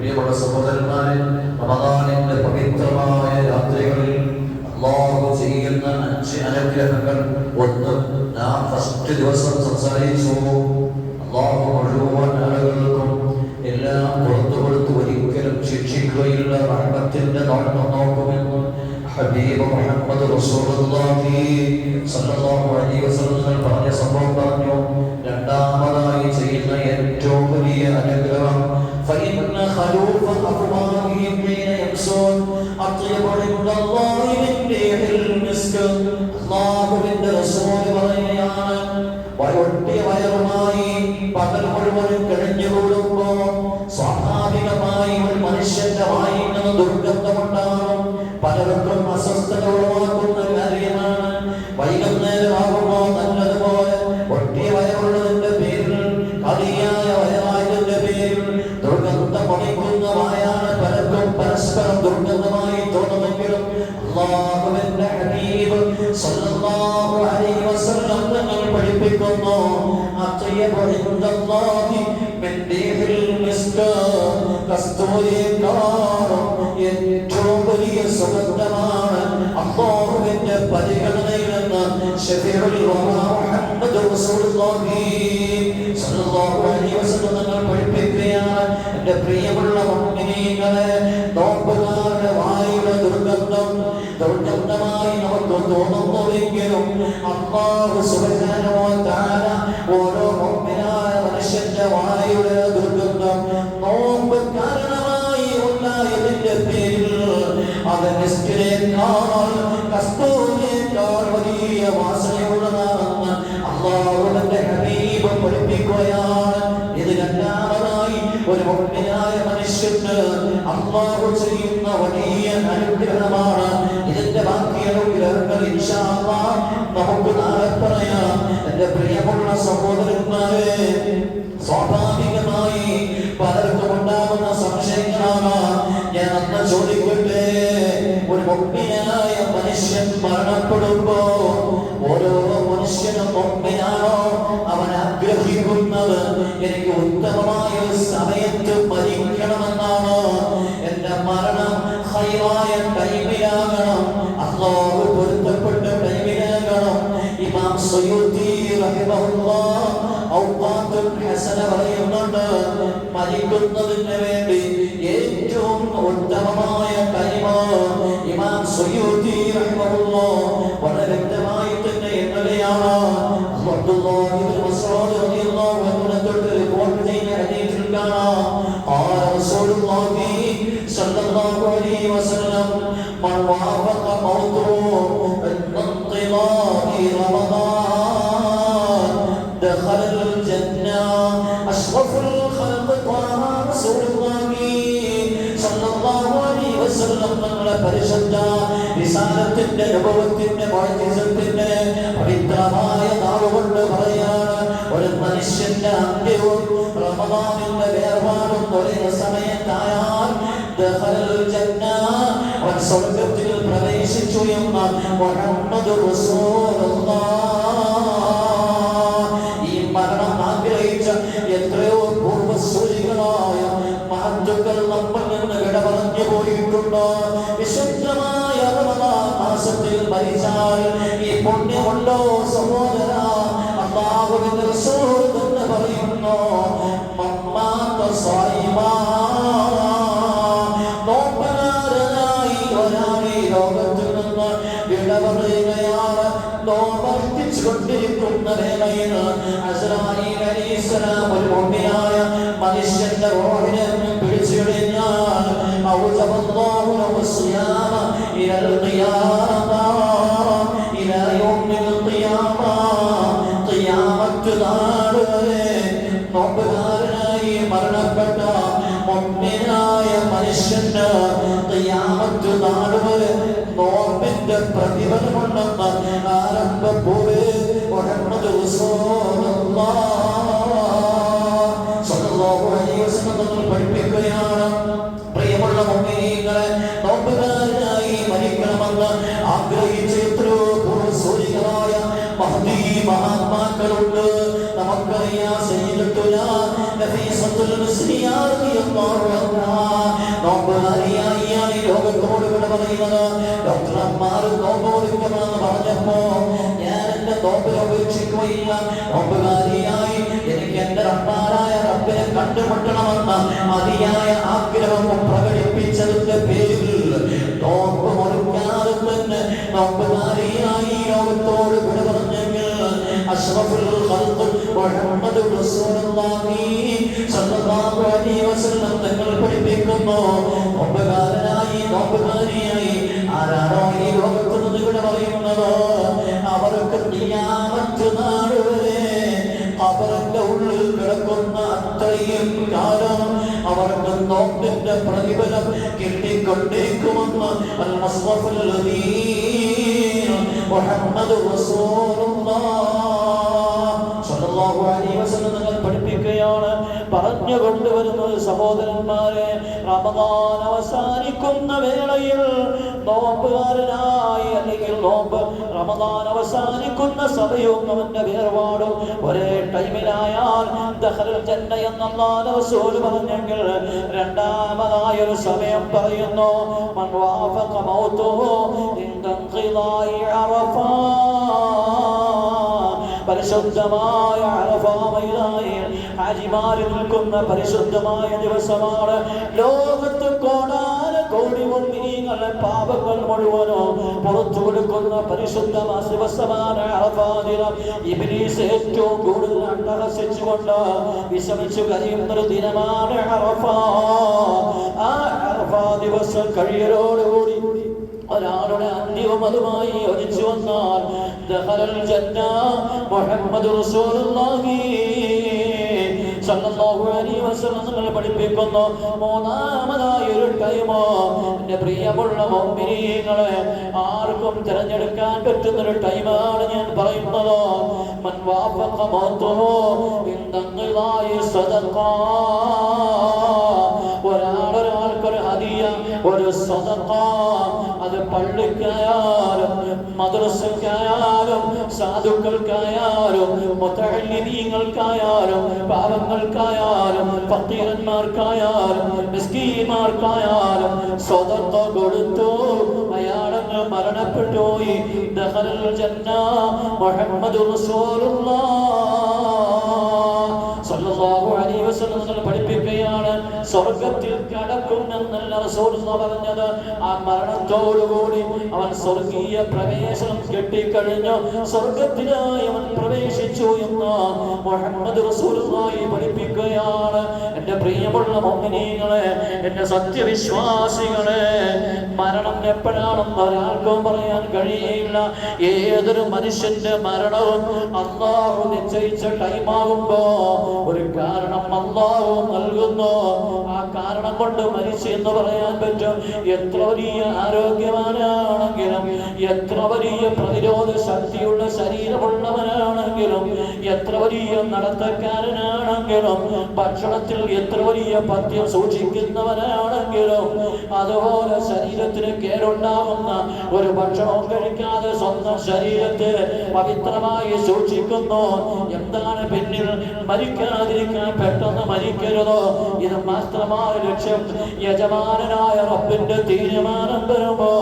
പ്രിയപ്പെട്ട സഹോദരന്മാരെ, റമദാനിന്റെ പവിത്രമായ രാത്രികളിൽ അല്ലാഹു ചെയ്യുന്ന 5 അനുഗ്രഹങ്ങൾ. ഒന്ന്, ഞാൻ ഫസ്റ്റ് ദിവസം സംസാരിച്ചു, അല്ലാഹു മുഴുവൻ ആളുകൾക്കും എല്ലാം പുറത്തു കൊടുത്ത് ഒരിക്കലും ശിക്ഷിക്കുകയില്ല, റഹ്മത്തിന്റെ നോട്ടം നോക്കുമെന്ന് ഹബീബ് മുഹമ്മദ് റസൂലുള്ളാഹി സ്വല്ലല്ലാഹു അലൈഹി വസല്ലം പറഞ്ഞ സംഭവം പറഞ്ഞു. രണ്ടാമതായി ചെയ്യുന്ന ഏറ്റവും വലിയ അനുഗ്രഹം فإن خلوف أفواههم حين يمسون أطيب عند الله من ريح المسك. അല്ലാഹുവിന്റെ റസൂൽ പറയുകയാണ്, ഒട്ടിയ വയറുമായി പകൽ മുഴുവൻ കഴിഞ്ഞുകൂടുമ്പോ സ്വാഭാവികമായി ഒരു മനുഷ്യന്റെ വായിൽ നിന്ന് ദുർഗന്ധമുണ്ടാകും. പലർക്കും അസ്വസ്ഥത ഉളവാക്കുന്ന കാര്യമാണ്. വൈകുന്നേരമാകുമ്പോ നല്ലതുപോലെ ഒട്ടിയ വയറുള്ളതിന്റെ പേരിൽ, കളിയായ വയറായതിന്റെ പേരിൽ ദുർഗന്ധം പണിക്കുന്ന വായാണ് പലർക്കും പരസ്പരം ദുർഗന്ധമായി തോന്നുമെങ്കിലും അല്ലാഹുവിന്റെ ഹബീബ് സ്വല്ലല്ലാഹു അലൈഹി വസല്ലം തങ്ങൾ പഠിപ്പിക്കുന്നു, അത്യബു ഇൻദല്ലാഹി മിൻ റീഹിൽ മിസ്ക്. കസ്തൂരിയേക്കാളും ഏറ്റവും വലിയ സുഗന്ധമാണ് അല്ലാഹുവിന്റെ പരിഗണനയിൽ നിന്ന് ശഫീഉൽ വറാ മുഹമ്മദ് റസൂലുള്ളാഹി സ്വല്ലല്ലാഹു അലൈഹി വസല്ലം തങ്ങൾ പഠിപ്പിക്കുകയാണ്, എന്റെ പ്രിയമുള്ള മുഅ്മിനീങ്ങളെ, നോമ്പുകാരുടെ വായുടെ ദുർഗന്ധമായി നമുക്ക് തോന്നുന്നുവെങ്കിലും അല്ലാഹു സുബ്ഹാനഹു വ തആല ഓരോ മുഅ്മിനായ മനുഷ്യന്റെ വായുടെ ദുർഗന്ധം നോമ്പ് കാരണമായി ഉണ്ടായതിന്റെ പേരിൽ അത് മിസ്കിനേക്കാൾ കസ്തൂരിയേക്കാൾ വലിയ വാസനയുള്ളതാണെന്ന് അല്ലാഹുവിന്റെ ഹബീബ് പഠിപ്പിക്കുകയാണ്. ഇത് രണ്ടാമതായി ഒരു മുഅ്മിനായ മനുഷ്യന് അല്ലാഹു ചെയ്യുന്ന വലിയ അനുഗ്രഹമാണ്. ഇതിന്റെ ബാക്കി അനുഗ്രഹങ്ങൾ ഇൻഷാ അല്ലാഹ് നമുക്ക് നാളെ പറയാം. എന്റെ പ്രിയമുള്ള സഹോദരന്മാരെ, സ്വാഭാവികമായി പലർക്കും ഉണ്ടാകുന്ന സംശയങ്ങളാണ്. ഞാൻ അന്ന് ചോദിക്കട്ടെ, ഒരു മുഅ്മിനായ മനുഷ്യൻ മരണപ്പെടുമ്പോ ഓരോ മനുഷ്യനും മുഅ്മിനാണോ അവൻ ആഗ്രഹിക്കുന്നത് എനിക്ക് ഉത്തമമായ സമയത്ത് മരിക്കണമെന്നാണ്? എന്റെ മരണം ഖൈറായ ടൈമിലാകണം, അല്ലാഹു പൊരുത്തപ്പെട്ട ടൈമിലാകണം. ഇമാം സുയൂത്തി റഹിമഹുല്ലാഹ് ഔഖാത്തുൽ ഹസന പറയുന്നുണ്ട്, മരിക്കുന്നതിന് വേണ്ടി ഏറ്റവും ഉത്തമമായ ടൈം ഇമാം സുയൂത്തി റഹിമഹുല്ലാഹ് വളരെ വ്യക്തമായി തന്നെ എങ്ങനെയാണ് അബ്ദുല്ലാഹി ഇബ്നു മസ്ഊദ് റളിയല്ലാഹു അൻഹു തൊട്ട് റിപ്പോർട്ട് ചെയ്യുന്ന ഹദീസിൽ കാണാം, ഖാല റസൂലുള്ളാഹി സ്വല്ലല്ലാഹു അലൈഹി വസല്ലം, മൻ വഅഫഖ മൗതുഹു ഇൻതിളാഇ റമദാൻ ദഖലൽ ജന്ന. അഷ്റഫുൽ ഖൽഖ് ത്വാഹ റസൂലുള്ളാഹി സ്വല്ലല്ലാഹു അലൈഹി വസല്ലം തങ്ങളുടെ പരിശുദ്ധ വിസാലത്തിന്റെ അനുഭവത്തിന്റെ മുഅ്ജിസത്തിന്റെ പവിത്രമായ നാവുകൊണ്ട് പറയാണ്, ഒരു മനുഷ്യന്റെ അന്ത്യവും റമദാനിന്റെ വേർപാടും ഒരേ സമയത്തായാൽ ദഖലൽ ജന്ന, അവൻ സ്വർഗ്ഗത്തിൽ പ്രവേശിച്ചു എന്ന് മുഹമ്മദ് റസൂലുള്ളാഹ്. ഈ മരണം ആഗ്രഹിച്ച എത്രയോ പൂർവ്വസൂരികളായ മഹത്തുക്കൾ നമ്മൾ നിന്ന് വിട പറഞ്ഞു പോയിട്ടുണ്ട്. വിശുദ്ധമായ റമദാൻ മാസത്തിൽ മരിച്ചാൽ ഈ പുണ്യമുണ്ടോ സഹോദര? അല്ലാഹുവിന്റെ റസൂൽ തന്നെ പറയുന്നു, മമ്മാത സ്വൈമാ, നോമ്പുകാരനായി ഒരാൾ ഈ ലോകത്തിൽ നിന്ന് വിട പറയുകയാണ്. നോമ്പർപ്പിച്ചുകൊണ്ടിരിക്കുന്ന വേളയിൽ അസ്റായീൽ അലൈഹിസ്സലാം ഒരു മുഅ്മിനായ മനുഷ്യന്റെ റൂഹിനെ പിടിച്ചു കഴിഞ്ഞാൽ ഔജബല്ലാഹു ലഹു സിയാമ ഇലൽ ഖിയാമ, ഇലാ യൗമിൽ ഖിയാമ, ഖിയാമത്ത് നാൾ വരെ നോമ്പുകാരനായി മരണപ്പെട്ട മുഅ്മിനായ മനുഷ്യന് ഖിയാമത്ത് നാൾ വരെ നോമ്പിന്റെ പ്രതിഫലമുണ്ടെന്ന് ആരംഭപ്പൂവേ മുഹമ്മദ് റസൂലുള്ളാഹ് സ്വല്ലല്ലാഹു അലൈഹി വസല്ലം തങ്ങൾ പഠിപ്പിക്കുകയാണ്, പ്രിയമുള്ള മുഅ്മിനീങ്ങളെ, നോമ്പുകാരനായി മരിക്കണമെന്ന് ആഗ്രഹിച്ച എത്രയോ പൂർവ്വസൂരികളായ മഹദീ മഹാത്മാക്കളുണ്ട്. നമുക്കറിയാം, സയ്യിദത്തുനാ നഫീസത്തുൽ മിസ്രിയ റളിയല്ലാഹു അൻഹാ പറയുന്നത്, ഡോക്ടർമാർ നോമ്പ് മുറിക്കണമെന്ന് പറഞ്ഞപ്പോ ഞാൻ എന്റെ നോമ്പിനെ ഉപേക്ഷിക്കുകയില്ല, നോമ്പുകാരിയായി എനിക്ക് എന്റെ റബ്ബാനായ റബ്ബിനെ കണ്ടുമുട്ടണമെന്ന അതിയായ ആഗ്രഹം പ്രകടിപ്പിച്ചതിന്റെ പേരിൽ നോമ്പ് മുറിക്കാതെ തന്നെ നോമ്പുകാരിയായി ലോകത്തോട് വിട പറഞ്ഞെങ്കിൽ അഷ്റഫുൽ ഖൽഖ് മുഹമ്മദ് റസൂലുള്ളാഹി സ്വല്ലല്ലാഹു അലൈഹി വസല്ലം തങ്ങൾ പഠിപ്പിക്കുന്നു, നോമ്പുകാരിയായി ആരാണോ ഈ ലോകത്ത് നിന്ന് വിട പറയുന്നത് അവർക്ക് ഖിയാമത്ത് നാൾ വരെ അവരുടെ ഉള്ളിൽ കിടക്കുന്ന അത്രയും കാലം അവർക്ക് നോമ്പിന്റെ പ്രതിഫലം കിട്ടിക്കൊണ്ടേക്കുമെന്ന് അൽ മുസ്തഫൽ മുഹമ്മദ് സ്വല്ലല്ലാഹു അലൈഹി വസല്ലം തങ്ങൾ പഠിപ്പിക്കുകയാണ്. പറഞ്ഞു കൊണ്ടുവരുന്നത്, സഹോദരന്മാരെ, റമദാൻ അവസാനിക്കുന്ന വേളയിൽ നോമ്പുകാരനായി അല്ലെങ്കിൽ നോമ്പ് റമദാൻ അവസാനിക്കുന്ന സമയവും അവന്റെ വേർപാടും ഒരേ ടൈമിലായാൽ ദഖലൽ ജന്ന എന്ന് അല്ലാഹുവിന്റെ റസൂൽ പറഞ്ഞെങ്കിൽ രണ്ടാമതായൊരു സമയം പറയുന്നു, മൻ വാഫഖ മൗതുഹു ഇൻദ ഖിദായി അറഫ. പരിശുദ്ധമായ അറഫ മൈതാനിൽ ഹാജിമാര് നിൽക്കുന്ന പരിശുദ്ധമായ ദിവസമാണ്. ലോകത്ത് കോടി മുഅ്മിനീങ്ങളുടെ പാപങ്ങൾ മുഴുവനോ പുറത്തു കൊടുക്കുന്ന പരിശുദ്ധ ദിവസമാണ് അറഫാ ദിനം. ഇബ്ലീസ് ഏറ്റവും കൂടുതൽ അട്ടഹസിച്ചുകൊണ്ട് വിഷമിച്ചു കഴിയുന്നൊരു ദിനമാണ് അറഫ. ആ അറഫാ ദിവസം കഴിയലോടുകൂടി ഒരാളുടെ അന്ത്യവും അതുമായി യോജിച്ചു വന്നാൽ ദഖലൽ ജന്ന മുഹമ്മദ് റസൂലുള്ളാഹി സല്ലല്ലാഹു അലൈഹി വസല്ലം തങ്ങൾ പഠിപ്പിക്കുന്നു. മൂന്നാമതായ ഒരു ടൈമോ എന്റെ പ്രിയമുള്ള മുഅ്മിനീങ്ങളെ ആർക്കും തിരഞ്ഞെടുക്കാൻ പറ്റുന്ന ഒരു ടൈമാണ് ഞാൻ പറയുന്നത്. മൻ വാഫഖ മൗതുഹു ഇൻദ ഖിദായി സദഖ. ഒരാൾക്കൊരു ഹദിയ, ഒരു സദഖ, അത് പള്ളിക്കായാലും മദ്രസക്കായാലും സാധുക്കൾക്കായാലും മുതഅല്ലിമീങ്ങൾക്കായാലും പാവങ്ങൾക്കായാലും ഫഖീറന്മാർക്കായാലും മിസ്കീന്മാർക്കായാലും സദഖ കൊടുത്തു അയാളങ്ങ് മരണപ്പെട്ടുപോയി. ദഖലൽ ജന്ന മുഹമ്മദ് റസൂലുള്ളാഹി സ്വല്ലല്ലാഹു അലൈഹി വസല്ലം പഠിപ്പിക്കുകയാണ്, സ്വർഗത്തിൽ കടക്കുമെന്നല്ല റസൂൽ പറഞ്ഞത്. ആ മരണത്തോടുകൂടി അവൻ സ്വർഗീയ പ്രവേശനം കിട്ടിക്കഴിഞ്ഞു, സ്വർഗത്തിലായി അവൻ പ്രവേശിച്ചു എന്ന് മുഹമ്മദ് റസൂലുള്ളാഹി പഠിപ്പിക്കുകയാണ്. എന്റെ പ്രിയമുള്ള മുഅ്മിനീങ്ങളെ, എന്റെ സത്യവിശ്വാസികളെ, മരണം എപ്പോഴാണെന്ന് ഒരാൾക്കും പറയാൻ കഴിയില്ല. ഏതൊരു മനുഷ്യന്റെ മരണവും അല്ലാഹു നിശ്ചയിച്ച ടൈമാകുമ്പോ ഒരു കാരണം അല്ലാഹു നൽകുന്നു. ആ കാരണം കൊണ്ട് മരിച്ചു എന്ന് പറയാൻ പറ്റും. എത്ര വലിയ ആരോഗ്യവാനാണെങ്കിലും, എത്ര വലിയ പ്രതിരോധ ശക്തിയുള്ള ശരീരമുള്ളവനാണെങ്കിലും, എത്ര വലിയ നടത്തക്കാരനാണെങ്കിലും, ഭക്ഷണത്തിൽ എത്ര വലിയ പഥ്യം സൂക്ഷിക്കുന്നവനാണെങ്കിലും, അതുപോലെ ശരീരത്തിന് കേടുണ്ടാകുന്ന ഒരു ഭക്ഷണവും കഴിക്കാതെ സ്വന്തം ശരീരത്തെ പവിത്രമായി സൂക്ഷിക്കുന്നു. എന്താണ് പിന്നിൽ? മരിക്കാതിരിക്കാൻ പെട്ടെന്ന് മരിക്കരുതോ, ഇത് മാത്രമായ ലക്ഷ്യം. യജമാനനായ റബ്ബിന്റെ തീരുമാനം വരുമ്പോ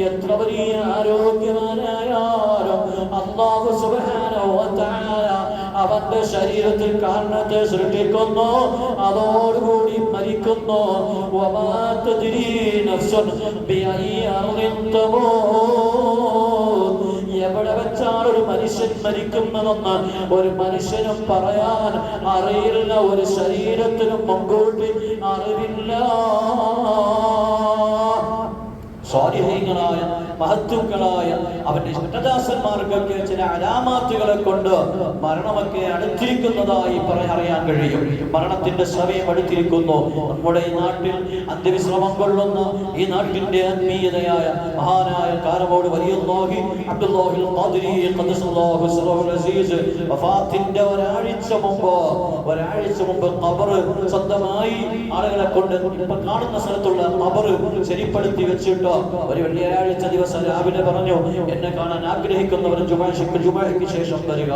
എത്ര വലിയ ആരോഗ്യവാനായാലും അല്ലാഹു സുബ്ഹാനഹു വ തആല അവന്റെ ശരീരത്തിൽ കാരണത്തെ സൃഷ്ടിക്കുന്നു, അതോടുകൂടി മരിക്കുന്നു. വമാ തദ്രീ നഫ്സുൻ ബിഅയ്യി അർദിൻ തമൂത്. എവിടെ വെച്ചാണ് ഒരു മനുഷ്യൻ മരിക്കുന്നതെന്ന് ഒരു മനുഷ്യനും പറയാൻ അറിയില്ല, ഒരു ശരീരത്തിനും മുൻകൂട്ടി അറിവില്ല. സ്വാലിഹീങ്ങളായ മഹത്തുക്കളായ അവന്റെ ഇഷ്ടദാസന്മാർക്കൊക്കെ ചില അലാമാത്തുകളെ കൊണ്ട് മരണമൊക്കെ അടുത്തിരിക്കുന്നതായി അറിയാൻ കഴിയും. മരണത്തിന്റെ സമയം അടുത്തിരിക്കുന്നു. നമ്മുടെ ഈ നാട്ടിൽ അന്ത്യവിശ്രമം കൊള്ളുന്ന ഈ നാട്ടിന്റെ ആത്മീയതയായ മഹാനായ കാരമോട് വലിയുല്ലാഹി അബ്ദുല്ലാഹിൽ ഖാദിരി ഖദ്ദസല്ലാഹു സിറഹുൽ അസീസ് വഫാത്തിന്റെ ഒരാഴ്ച മുമ്പ് ഖബർ സ്വന്തമായി ആളുകളെ കൊണ്ട് ഇപ്പൊ കാണുന്ന സ്ഥലത്തുള്ള ഖബർ ശരിപ്പെടുത്തി വെച്ചിട്ട് ഒരു വെള്ളിയാഴ്ച ദിവസം രാവിലെ പറഞ്ഞു, എന്നെ കാണാൻ ആഗ്രഹിക്കുന്നവർ ജുമഅയ്ക്ക് ശേഷം വരിക.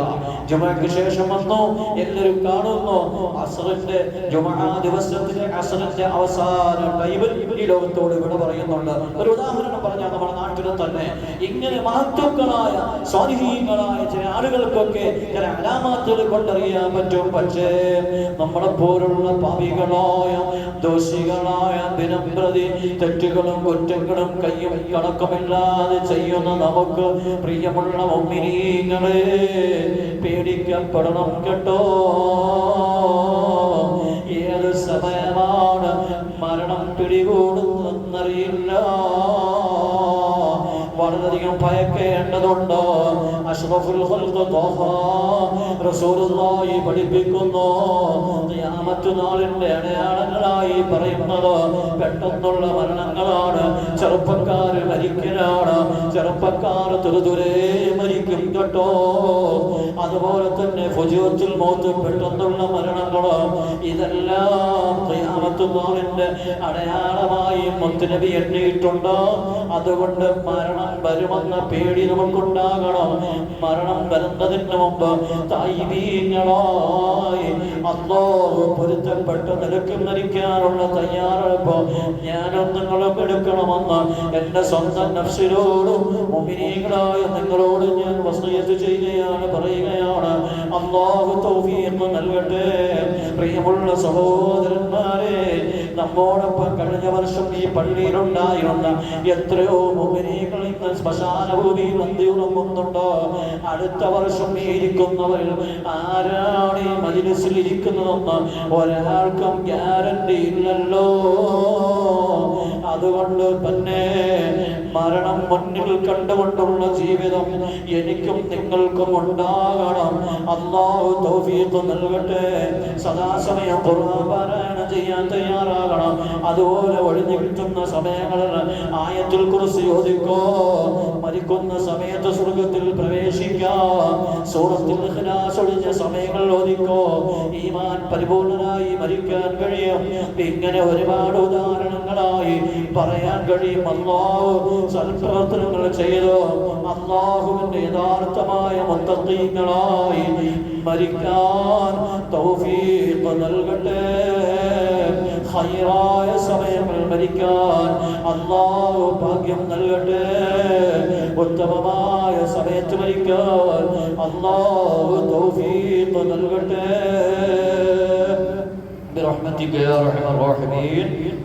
ജുമഅയ്ക്ക് ശേഷം വന്നു, എല്ലാവരും കാണുന്നു. അസ്റിന്റെ ജുമഅ ദിവസത്തിലെ അസ്റിന്റെ അവസാന ടൈമിൽ ഈ ലോകത്തോട് വിട പറയുന്നുണ്ട്. ഒരു ഉദാഹരണം പറഞ്ഞാൽ നമ്മുടെ നാട്ടിൽ തന്നെ ഇങ്ങനെ മഹത്തുക്കളായ സ്വാലിഹീങ്ങളായ ചില ആളുകൾക്കൊക്കെ ചില അലാമാത്തുകൾ കൊണ്ടറിയാൻ പറ്റും. പക്ഷേ നമ്മളെ പോലുള്ള പാപികളായ ദോഷികളായ ദിനംപ്രതി തെറ്റുകളും കുറ്റങ്ങളും കയ്യും കണക്കുമില്ലാതെ ചെയ്യുന്ന നമുക്ക് പ്രിയമുള്ള മുഅ്മിനീങ്ങളെ പേടിക്കപ്പെടണം കേട്ടോ. ഏത് സമയമാണ് മരണം പിടികൂടുന്നറിയില്ല. വളരെയധികം ഭയക്കേണ്ടതുണ്ട്. അഷ്റഫുൽ ഖൽഖ് ത്വാഹ റസൂലുള്ളാഹി പഠിപ്പിക്കുന്നു, ഖിയാമത്ത് നാളിന്റെ അടയാളങ്ങളായി പറയുന്നത് പെട്ടെന്നുള്ള മരണങ്ങളാണ്. ചെറുപ്പക്കാർ മരിക്കലാണ്. ചെറുപ്പക്കാർ തുരുതുരേ മരിക്കും കേട്ടോ. അതുപോലെ തന്നെ ഫുജൂത്തുൽ മൗത്ത് പെട്ടെന്നുള്ള മരണങ്ങൾ, ഇതെല്ലാം ഖിയാമത്ത് നാളിന്റെ അടയാളമായി മുത്തുനബി എണ്ണിയിട്ടുണ്ട്. അതുകൊണ്ട് മരണം വരുമെന്ന പേടി നമുക്കുണ്ടാകണം. മരണം വരുന്നതിന് മുമ്പ് തായിബീങ്ങളായി അല്ലാഹു പൊരുത്തപ്പെട്ട നിലക്ക് മരിക്കാനുള്ള തയ്യാറെടുപ്പ് ഞാനും നിങ്ങളും എടുക്കണമെന്ന് എന്റെ സ്വന്തം നഫ്സിനോടും മുഅ്മിനീങ്ങളായ നിങ്ങളോട് ഞാൻ വസിയത്ത് ചെയ്യുകയാണ്, പറയുകയാണ്. അല്ലാഹു തൗഫീഖ് നൽകട്ടെ. പ്രിയമുള്ള സഹോദരന്മാരെ, നമ്മോടൊപ്പം കഴിഞ്ഞ വർഷം ഈ പള്ളിയിലുണ്ടായിരുന്ന എത്രയോ മുഅ്മിനീങ്ങൾ ഇന്ന് ശ്മശാന ഭൂമിയിൽ അന്തിയുറങ്ങുന്നുണ്ടോ? അടുത്ത വർഷം ഈ ഇരിക്കുന്നവരിൽ ആരാണ് ഈ മജ്‌ലിസിൽ ഇരിക്കുന്നതെന്ന് ഒരാൾക്കും ഗ്യാരണ്ടി ഇല്ലല്ലോ. അതുകൊണ്ട് തന്നെ മരണം മുന്നിൽ കണ്ടുകൊണ്ടുള്ള ജീവിതം എനിക്കും നിങ്ങൾക്കും ഉണ്ടാകണം. അല്ലാഹു തൗഫീഖ് നൽകട്ടെ. സദാസമയം ഖുർആൻ പാരായണം ചെയ്യാൻ തയ്യാറാകണം. അതുപോലെ ഒഴിഞ്ഞു കിട്ടുന്ന സമയങ്ങളിൽ ആയത്തുൽ കുർസി ഓതിക്കോ. മരിക്കുന്ന സമയത്ത് സ്വർഗത്തിൽ പ്രവേശിക്കാം. സൂറത്തുൽ ഇഖ്ലാസ് ഒഴിഞ്ഞ സമയങ്ങൾ ഓതിക്കോ. ഈമാൻ പരിപൂർണനായി മരിക്കാൻ കഴിയും. ഇങ്ങനെ ഒരുപാട് ഉദാഹരണങ്ങളായി പറയാൻ കഴിയും. അല്ലാഹു സൽപ്രവർത്തനങ്ങൾ ചെയ്തു അല്ലാഹുവിന്റെ യഥാർത്ഥമായ മുത്തഖീങ്ങളായി മരിക്കാൻ തൗഫീഖ് നൽകട്ടെ. ഖൈറായ സമയങ്ങൾ മരിക്കാൻ അല്ലാഹു ഭാഗ്യം നൽകട്ടെ. ഉത്തമമായ സമയത്ത് മരിക്കാൻ അല്ലാഹു തൗഫീഖ് നൽകട്ടെ. ബിറഹ്മതിക യാ അർഹമർ റഹീമീൻ.